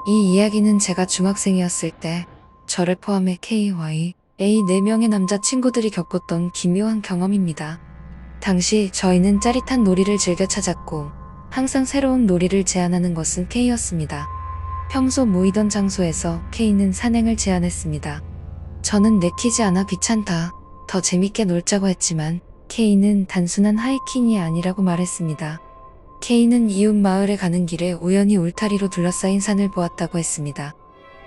이 이야기는 제가 중학생이었을 때 저를 포함해 KY, A 4명의 남자친구들이 겪었던 기묘한 경험입니다. 당시 저희는 짜릿한 놀이를 즐겨 찾았고 항상 새로운 놀이를 제안하는 것은 K였습니다. 평소 모이던 장소에서 K는 산행을 제안했습니다. 저는 내키지 않아 귀찮다, 더 재밌게 놀자고 했지만 K는 단순한 하이킹이 아니라고 말했습니다. K는 이웃 마을에 가는 길에 우연히 울타리로 둘러싸인 산을 보았다고 했습니다.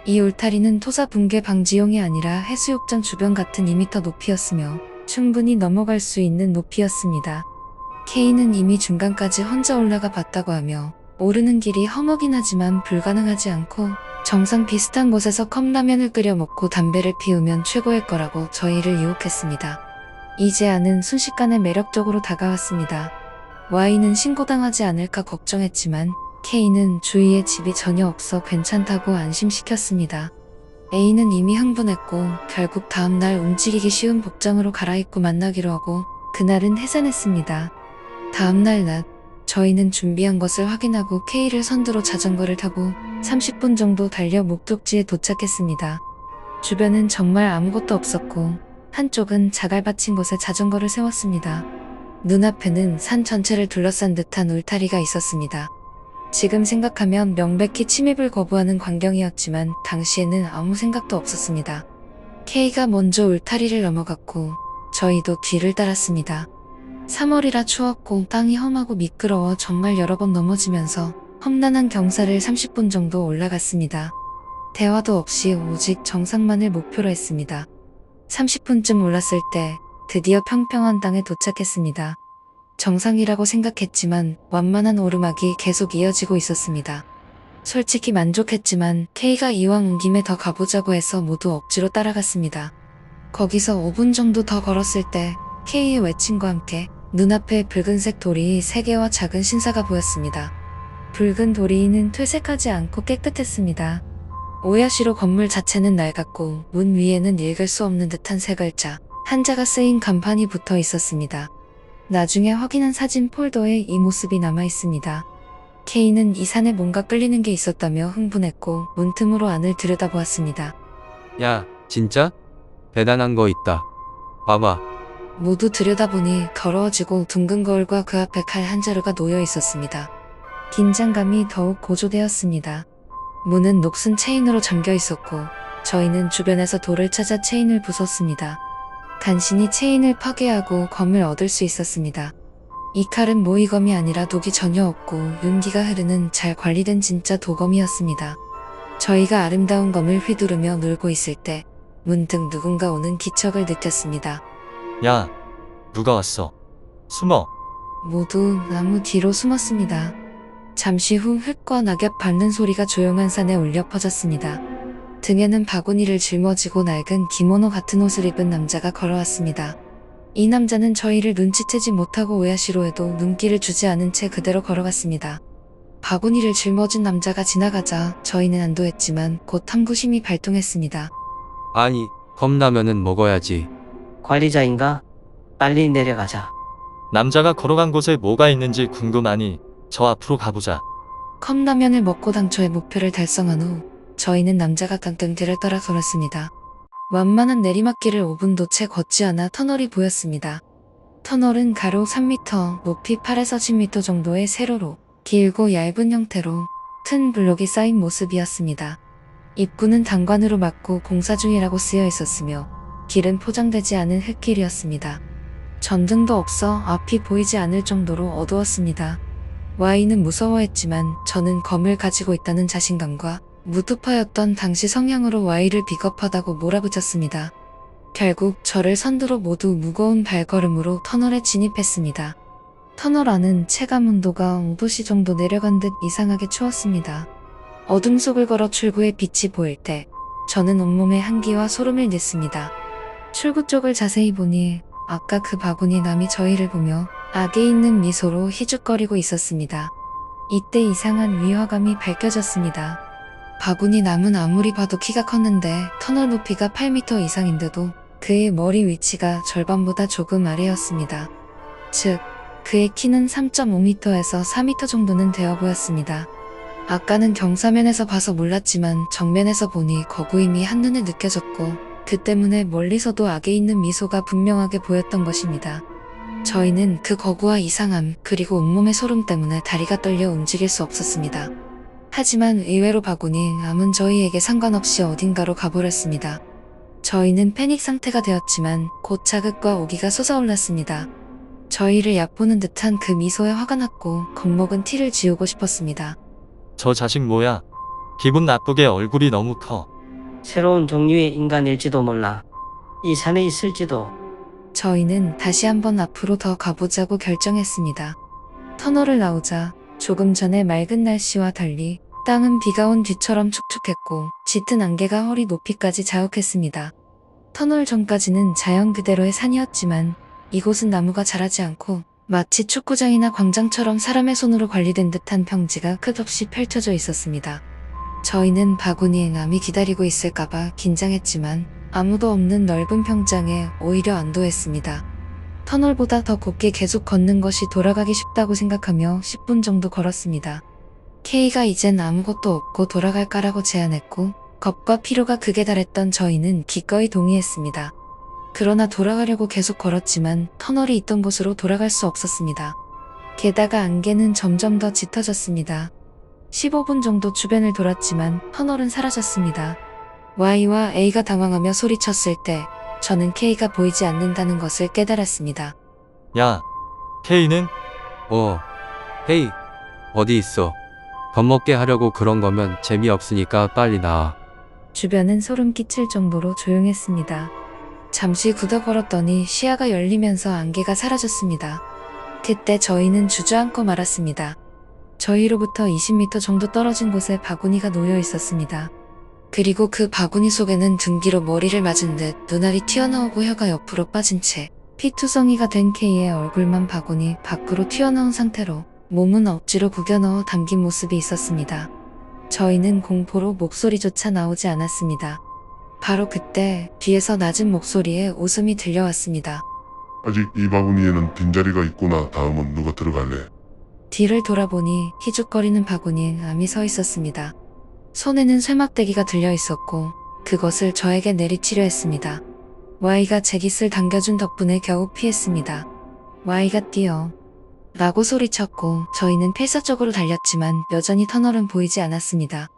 이 울타리는 토사 붕괴 방지용이 아니라 해수욕장 주변 같은 2m 높이였으며 충분히 넘어갈 수 있는 높이였습니다. K는 이미 중간까지 혼자 올라가 봤다고 하며 오르는 길이 험하긴 하지만 불가능하지 않고 정상 비슷한 곳에서 컵라면을 끓여 먹고 담배를 피우면 최고일 거라고 저희를 유혹했습니다. 이 제안은 순식간에 매력적으로 다가왔습니다. Y는 신고당하지 않을까 걱정했지만 K는 주위에 집이 전혀 없어 괜찮다고 안심시켰습니다. A는 이미 흥분했고 결국 다음날 움직이기 쉬운 복장으로 갈아입고 만나기로 하고 그날은 해산했습니다. 다음날 낮, 저희는 준비한 것을 확인하고 K를 선두로 자전거를 타고 30분 정도 달려 목적지에 도착했습니다. 주변은 정말 아무것도 없었고 한쪽은 자갈 밭인 곳에 자전거를 세웠습니다. 눈앞에는 산 전체를 둘러싼 듯한 울타리가 있었습니다. 지금 생각하면 명백히 침입을 거부하는 광경이었지만 당시에는 아무 생각도 없었습니다. K가 먼저 울타리를 넘어갔고 저희도 뒤를 따랐습니다. 3월이라 추웠고 땅이 험하고 미끄러워 정말 여러 번 넘어지면서 험난한 경사를 30분 정도 올라갔습니다. 대화도 없이 오직 정상만을 목표로 했습니다. 30분쯤 올랐을 때 드디어 평평한 땅에 도착했습니다. 정상이라고 생각했지만 완만한 오르막이 계속 이어지고 있었습니다. 솔직히 만족했지만 K가 이왕 온 김에 더 가보자고 해서 모두 억지로 따라갔습니다. 거기서 5분 정도 더 걸었을 때 K의 외침과 함께 눈앞에 붉은색 도리 3개와 작은 신사가 보였습니다. 붉은 도리는 퇴색하지 않고 깨끗했습니다. 오야시로 건물 자체는 낡았고 문 위에는 읽을 수 없는 듯한 세 글자, 한자가 쓰인 간판이 붙어 있었습니다. 나중에 확인한 사진 폴더에 이 모습이 남아 있습니다. K는 이 산에 뭔가 끌리는 게 있었다며 흥분했고 문틈으로 안을 들여다보았습니다. 야, 진짜? 대단한 거 있다. 봐봐. 모두 들여다보니 더러워지고 둥근 거울과 그 앞에 칼 한 자루가 놓여 있었습니다. 긴장감이 더욱 고조되었습니다. 문은 녹슨 체인으로 잠겨 있었고 저희는 주변에서 돌을 찾아 체인을 부쉈습니다. 간신히 체인을 파괴하고 검을 얻을 수 있었습니다. 이 칼은 모이검이 아니라 독이 전혀 없고 윤기가 흐르는 잘 관리된 진짜 도검이었습니다. 저희가 아름다운 검을 휘두르며 놀고 있을 때 문득 누군가 오는 기척을 느꼈습니다. 야, 누가 왔어? 숨어. 모두 나무 뒤로 숨었습니다. 잠시 후 흙과 낙엽 밟는 소리가 조용한 산에 울려 퍼졌습니다. 등에는 바구니를 짊어지고 낡은 기모노 같은 옷을 입은 남자가 걸어왔습니다. 이 남자는 저희를 눈치채지 못하고 오야시로 해도 눈길을 주지 않은 채 그대로 걸어갔습니다. 바구니를 짊어진 남자가 지나가자 저희는 안도했지만 곧 탐구심이 발동했습니다. 아니, 컵라면은 먹어야지. 관리자인가? 빨리 내려가자. 남자가 걸어간 곳에 뭐가 있는지 궁금하니 저 앞으로 가보자. 컵라면을 먹고 당초의 목표를 달성한 후 저희는 남자가 깡통 뒤를 따라 걸었습니다. 완만한 내리막길을 5분도 채 걷지 않아 터널이 보였습니다. 터널은 가로 3m, 높이 8에서 10m 정도의 세로로 길고 얇은 형태로 큰 블록이 쌓인 모습이었습니다. 입구는 단관으로 막고 공사 중이라고 쓰여 있었으며 길은 포장되지 않은 흙길이었습니다. 전등도 없어 앞이 보이지 않을 정도로 어두웠습니다. Y는 무서워했지만 저는 검을 가지고 있다는 자신감과 무투파였던 당시 성향으로 Y를 비겁하다고 몰아붙였습니다. 결국 저를 선두로 모두 무거운 발걸음으로 터널에 진입했습니다. 터널 안은 체감 온도가 5도씨 정도 내려간 듯 이상하게 추웠습니다. 어둠 속을 걸어 출구의 빛이 보일 때 저는 온몸에 한기와 소름을 냈습니다. 출구 쪽을 자세히 보니 아까 그 바구니 남이 저희를 보며 악에 있는 미소로 희죽거리고 있었습니다. 이때 이상한 위화감이 밝혀졌습니다. 바구니 남은 아무리 봐도 키가 컸는데 터널 높이가 8m 이상인데도 그의 머리 위치가 절반보다 조금 아래였습니다. 즉, 그의 키는 3.5m에서 4m 정도는 되어 보였습니다. 아까는 경사면에서 봐서 몰랐지만 정면에서 보니 거구임이 한눈에 느껴졌고 그 때문에 멀리서도 악에 있는 미소가 분명하게 보였던 것입니다. 저희는 그 거구와 이상함 그리고 온몸의 소름 때문에 다리가 떨려 움직일 수 없었습니다. 하지만 의외로 바구니 암은 저희에게 상관없이 어딘가로 가버렸습니다. 저희는 패닉 상태가 되었지만 곧 자극과 오기가 솟아올랐습니다. 저희를 얕보는 듯한 그 미소에 화가 났고 겁먹은 티를 지우고 싶었습니다. 저 자식 뭐야? 기분 나쁘게 얼굴이 너무 커. 새로운 종류의 인간일지도 몰라. 이 산에 있을지도. 저희는 다시 한번 앞으로 더 가보자고 결정했습니다. 터널을 나오자 조금 전에 맑은 날씨와 달리 땅은 비가 온 뒤처럼 축축했고 짙은 안개가 허리 높이까지 자욱했습니다. 터널 전까지는 자연 그대로의 산이었지만 이곳은 나무가 자라지 않고 마치 축구장이나 광장처럼 사람의 손으로 관리된 듯한 평지가 끝없이 펼쳐져 있었습니다. 저희는 바구니의 남이 기다리고 있을까봐 긴장했지만 아무도 없는 넓은 평장에 오히려 안도했습니다. 터널보다 더 곱게 계속 걷는 것이 돌아가기 쉽다고 생각하며 10분 정도 걸었습니다. K가 이젠 아무것도 없고 돌아갈까라고 제안했고 겁과 피로가 극에 달했던 저희는 기꺼이 동의했습니다. 그러나 돌아가려고 계속 걸었지만 터널이 있던 곳으로 돌아갈 수 없었습니다. 게다가 안개는 점점 더 짙어졌습니다. 15분 정도 주변을 돌았지만 터널은 사라졌습니다. Y와 A가 당황하며 소리쳤을 때 저는 K가 보이지 않는다는 것을 깨달았습니다. 야, K는? 헤이, 어디 있어? 겁먹게 하려고 그런 거면 재미없으니까 빨리 나와. 주변은 소름 끼칠 정도로 조용했습니다. 잠시 굳어 걸었더니 시야가 열리면서 안개가 사라졌습니다. 그때 저희는 주저앉고 말았습니다. 저희로부터 20m 정도 떨어진 곳에 바구니가 놓여 있었습니다. 그리고 그 바구니 속에는 등 뒤로 머리를 맞은 듯 눈알이 튀어나오고 혀가 옆으로 빠진 채 피투성이가 된 K의 얼굴만 바구니 밖으로 튀어나온 상태로 몸은 억지로 구겨 넣어 담긴 모습이 있었습니다. 저희는 공포로 목소리조차 나오지 않았습니다. 바로 그때 뒤에서 낮은 목소리에 웃음이 들려왔습니다. 아직 이 바구니에는 빈자리가 있구나. 다음은 누가 들어갈래? 뒤를 돌아보니 희죽거리는 바구니에 암이 서 있었습니다. 손에는 쇠막대기가 들려 있었고 그것을 저에게 내리치려 했습니다. Y가 제 깃을 당겨준 덕분에 겨우 피했습니다. Y가 뛰어 라고 소리쳤고 저희는 필사적으로 달렸지만 여전히 터널은 보이지 않았습니다.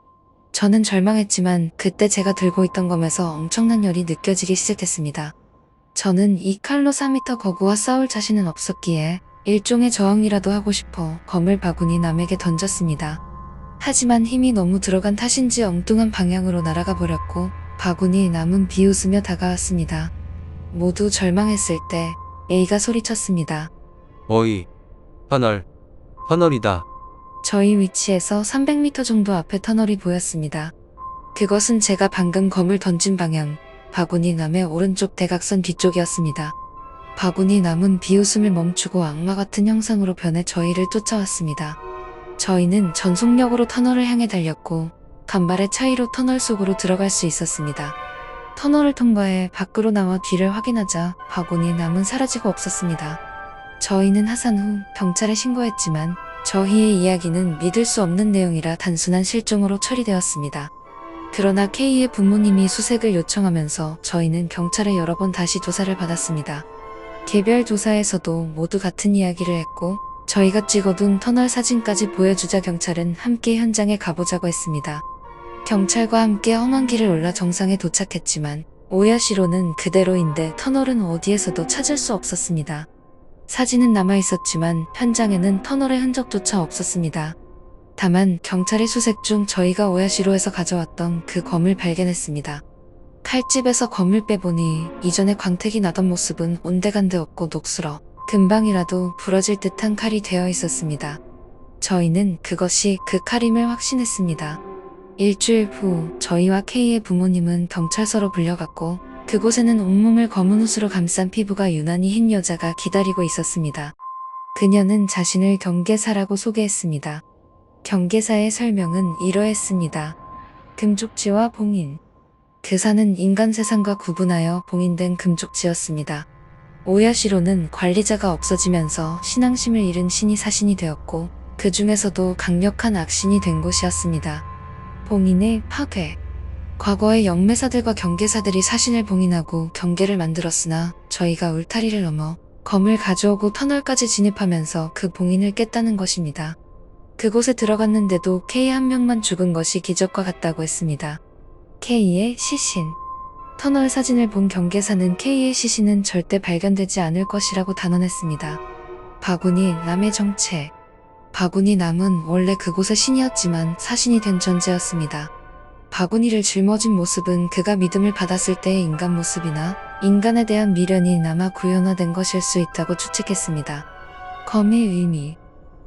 저는 절망했지만 그때 제가 들고 있던 검에서 엄청난 열이 느껴지기 시작했습니다. 저는 이 칼로 4m 거구와 싸울 자신은 없었기에 일종의 저항이라도 하고 싶어 검을 바구니 남에게 던졌습니다. 하지만 힘이 너무 들어간 탓인지 엉뚱한 방향으로 날아가 버렸고 바구니 남은 비웃으며 다가왔습니다. 모두 절망했을 때 A가 소리쳤습니다. 어이, 터널이다. 저희 위치에서 300m 정도 앞에 터널이 보였습니다. 그것은 제가 방금 검을 던진 방향, 바구니 남의 오른쪽 대각선 뒤쪽이었습니다. 바구니 남은 비웃음을 멈추고 악마 같은 형상으로 변해 저희를 쫓아왔습니다. 저희는 전속력으로 터널을 향해 달렸고 간발의 차이로 터널 속으로 들어갈 수 있었습니다. 터널을 통과해 밖으로 나와 뒤를 확인하자 바구니 남은 사라지고 없었습니다. 저희는 하산 후 경찰에 신고했지만 저희의 이야기는 믿을 수 없는 내용이라 단순한 실종으로 처리되었습니다. 그러나 K의 부모님이 수색을 요청하면서 저희는 경찰에 여러 번 다시 조사를 받았습니다. 개별 조사에서도 모두 같은 이야기를 했고 저희가 찍어둔 터널 사진까지 보여주자 경찰은 함께 현장에 가보자고 했습니다. 경찰과 함께 험한 길을 올라 정상에 도착했지만 오야시로는 그대로인데 터널은 어디에서도 찾을 수 없었습니다. 사진은 남아있었지만 현장에는 터널의 흔적조차 없었습니다. 다만 경찰의 수색 중 저희가 오야시로에서 가져왔던 그 검을 발견했습니다. 칼집에서 검을 빼보니 이전에 광택이 나던 모습은 온데간데 없고 녹슬어 금방이라도 부러질 듯한 칼이 되어 있었습니다. 저희는 그것이 그 칼임을 확신했습니다. 일주일 후 저희와 K의 부모님은 경찰서로 불려갔고 그곳에는 온몸을 검은 옷으로 감싼 피부가 유난히 흰 여자가 기다리고 있었습니다. 그녀는 자신을 경계사라고 소개했습니다. 경계사의 설명은 이러했습니다. 금족지와 봉인. 그 산은 인간 세상과 구분하여 봉인된 금족지였습니다. 오야시로는 관리자가 없어지면서 신앙심을 잃은 신이 사신이 되었고 그 중에서도 강력한 악신이 된 곳이었습니다. 봉인의 파괴. 과거의 영매사들과 경계사들이 사신을 봉인하고 경계를 만들었으나 저희가 울타리를 넘어 검을 가져오고 터널까지 진입하면서 그 봉인을 깼다는 것입니다. 그곳에 들어갔는데도 K 한 명만 죽은 것이 기적과 같다고 했습니다. K의 시신. 터널 사진을 본 경계사는 K의 시신은 절대 발견되지 않을 것이라고 단언했습니다. 바구니 남의 정체. 바구니 남은 원래 그곳의 신이었지만 사신이 된 존재였습니다. 바구니를 짊어진 모습은 그가 믿음을 받았을 때의 인간 모습이나 인간에 대한 미련이 남아 구현화된 것일 수 있다고 추측했습니다. 검의 의미.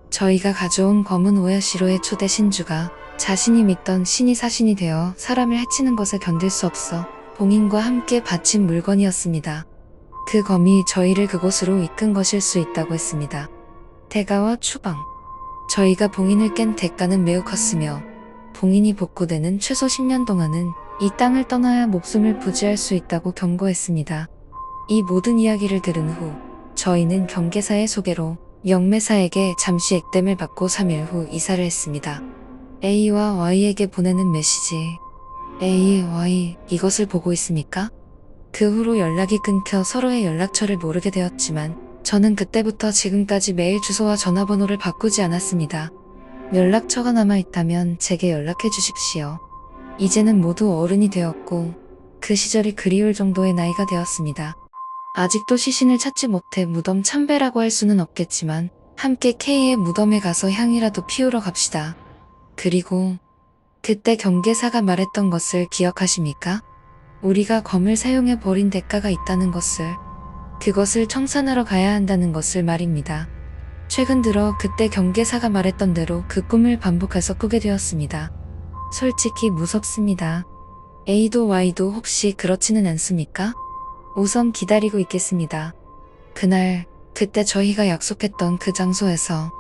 저희가 가져온 검은 오야시로의 초대 신주가 자신이 믿던 신이 사신이 되어 사람을 해치는 것을 견딜 수 없어 봉인과 함께 바친 물건이었습니다. 그 검이 저희를 그곳으로 이끈 것일 수 있다고 했습니다. 대가와 추방. 저희가 봉인을 깬 대가는 매우 컸으며 봉인이 복구되는 최소 10년 동안은 이 땅을 떠나야 목숨을 부지할 수 있다고 경고했습니다. 이 모든 이야기를 들은 후 저희는 경계사의 소개로 영매사에게 잠시 액땜을 받고 3일 후 이사를 했습니다. A와 Y에게 보내는 메시지. A, Y, 이것을 보고 있습니까? 그 후로 연락이 끊겨 서로의 연락처를 모르게 되었지만 저는 그때부터 지금까지 메일 주소와 전화번호를 바꾸지 않았습니다. 연락처가 남아있다면 제게 연락해 주십시오. 이제는 모두 어른이 되었고 그 시절이 그리울 정도의 나이가 되었습니다. 아직도 시신을 찾지 못해 무덤 참배라고 할 수는 없겠지만 함께 K의 무덤에 가서 향이라도 피우러 갑시다. 그리고 그때 경계사가 말했던 것을 기억하십니까? 우리가 검을 사용해 버린 대가가 있다는 것을, 그것을 청산하러 가야 한다는 것을 말입니다. 최근 들어 그때 경계사가 말했던 대로 그 꿈을 반복해서 꾸게 되었습니다. 솔직히 무섭습니다. A도 Y도 혹시 그렇지는 않습니까? 우선 기다리고 있겠습니다. 그날, 그때 저희가 약속했던 그 장소에서